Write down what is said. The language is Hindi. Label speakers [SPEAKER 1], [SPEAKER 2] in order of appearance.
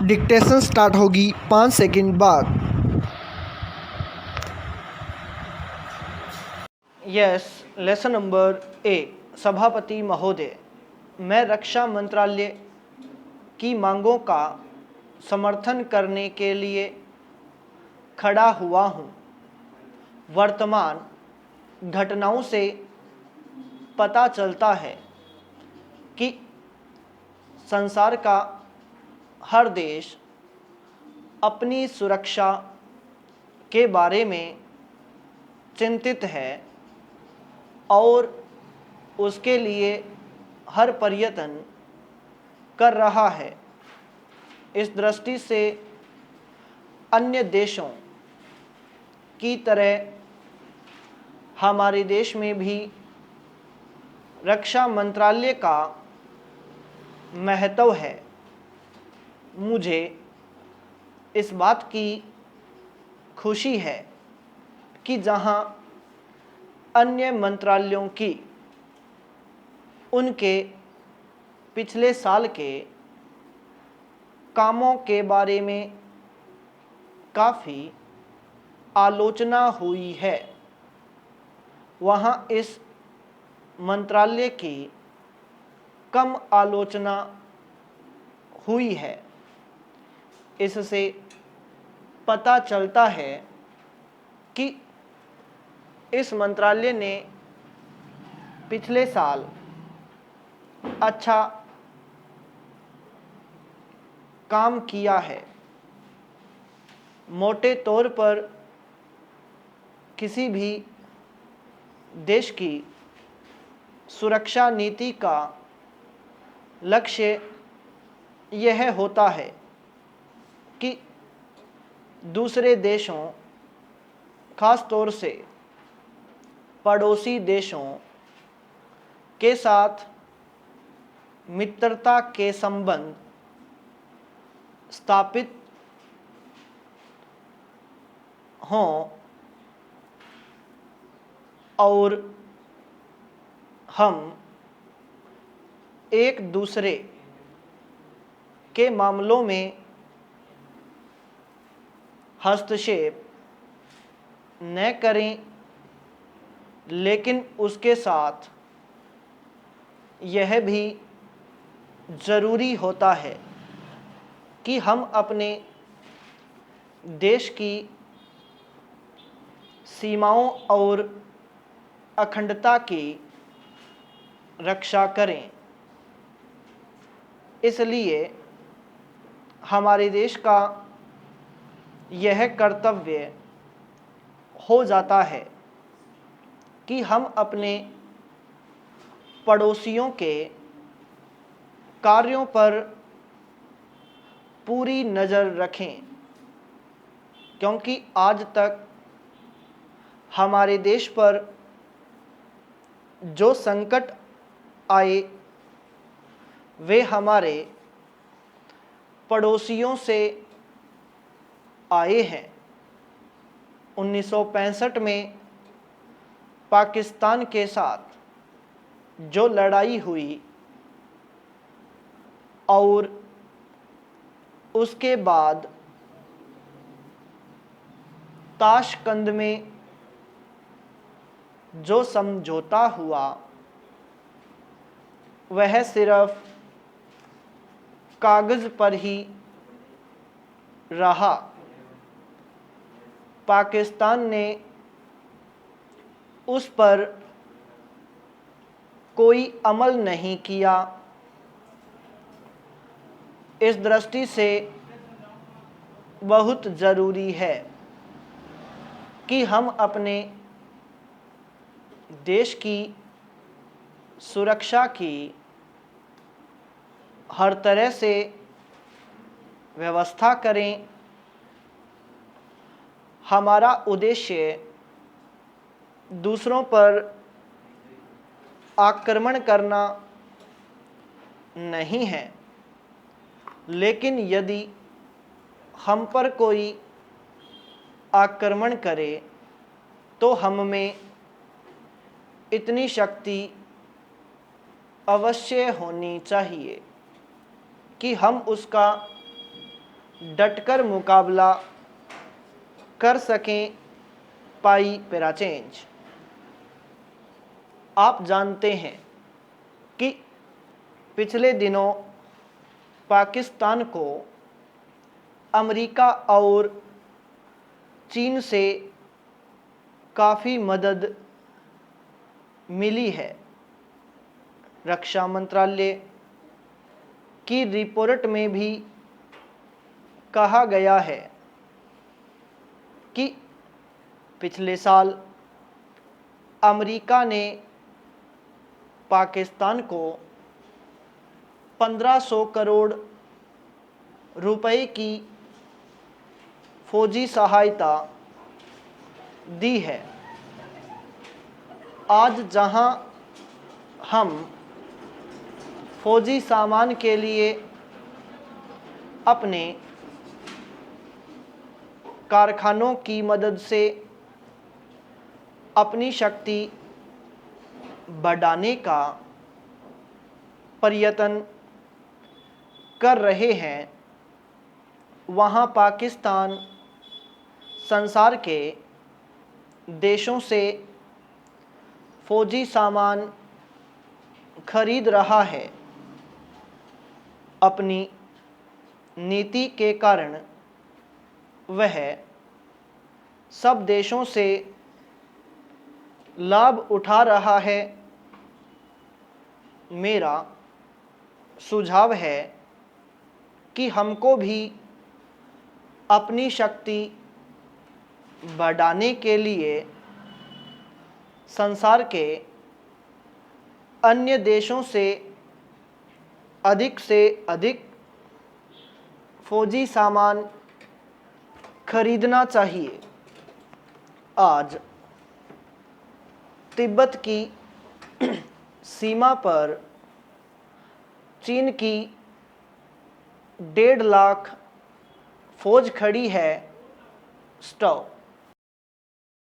[SPEAKER 1] डिक्टेशन स्टार्ट होगी 5 सेकंड बाद।
[SPEAKER 2] Yes, lesson number A. सभापति महोदय, मैं रक्षा मंत्रालय की मांगों का समर्थन करने के लिए खड़ा हुआ हूं। वर्तमान घटनाओं से पता चलता है कि संसार का हर देश अपनी सुरक्षा के बारे में चिंतित है और उसके लिए हर प्रयत्न कर रहा है। इस दृष्टि से अन्य देशों की तरह हमारे देश में भी रक्षा मंत्रालय का महत्व है। मुझे इस बात की खुशी है कि जहां अन्य मंत्रालयों की उनके पिछले साल के कामों के बारे में काफ़ी आलोचना हुई है, वहाँ इस मंत्रालय की कम आलोचना हुई है। इससे पता चलता है कि इस मंत्रालय ने पिछले साल अच्छा काम किया है। मोटे तौर पर किसी भी देश की सुरक्षा नीति का लक्ष्य यह होता है कि दूसरे देशों, खास तौर से पड़ोसी देशों के साथ मित्रता के संबंध स्थापित हों और हम एक दूसरे के मामलों में हस्तक्षेप न करें, लेकिन उसके साथ यह भी ज़रूरी होता है कि हम अपने देश की सीमाओं और अखंडता की रक्षा करें। इसलिए हमारे देश का यह कर्तव्य हो जाता है कि हम अपने पड़ोसियों के कार्यों पर पूरी नज़र रखें, क्योंकि आज तक हमारे देश पर जो संकट आए वे हमारे पड़ोसियों से आए हैं। 1965 में पाकिस्तान के साथ जो लड़ाई हुई और उसके बाद ताशकंद में जो समझौता हुआ वह सिर्फ कागज़ पर ही रहा। पाकिस्तान ने उस पर कोई अमल नहीं किया। इस दृष्टि से बहुत ज़रूरी है कि हम अपने देश की सुरक्षा की हर तरह से व्यवस्था करें। हमारा उद्देश्य दूसरों पर आक्रमण करना नहीं है, लेकिन यदि हम पर कोई आक्रमण करे तो हम में इतनी शक्ति अवश्य होनी चाहिए कि हम उसका डटकर मुकाबला कर सकें पाई पैरा चेंज। आप जानते हैं कि पिछले दिनों पाकिस्तान को अमेरिका और चीन से काफ़ी मदद मिली है। रक्षा मंत्रालय की रिपोर्ट में भी कहा गया है कि पिछले साल अमेरिका ने पाकिस्तान को 1500 करोड़ रुपए की फौजी सहायता दी है। आज जहां हम फौजी सामान के लिए अपने कारखानों की मदद से अपनी शक्ति बढ़ाने का प्रयत्न कर रहे हैं, वहाँ पाकिस्तान संसार के देशों से फौजी सामान खरीद रहा है। अपनी नीति के कारण वह सब देशों से लाभ उठा रहा है। मेरा सुझाव है कि हमको भी अपनी शक्ति बढ़ाने के लिए संसार के अन्य देशों से अधिक फौजी सामान खरीदना चाहिए। आज तिब्बत की सीमा पर चीन की 1.5 लाख फौज खड़ी है। स्टॉप।